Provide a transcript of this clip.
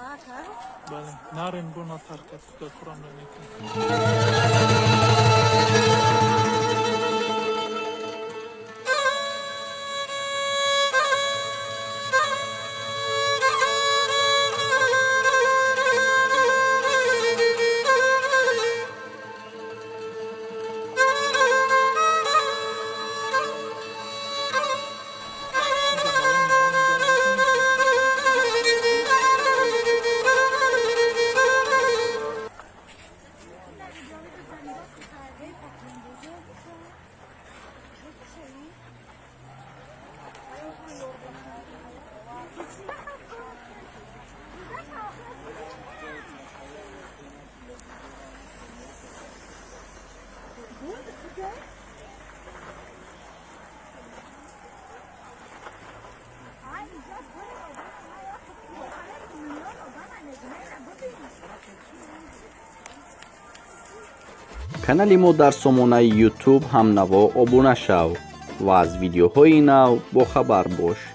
بله نرین بونا ترکت که قرآن رو نیکن канали мо дар сомонаи YouTube ҳамнаво обуна шав ва аз видеоҳои нав бохабар бош.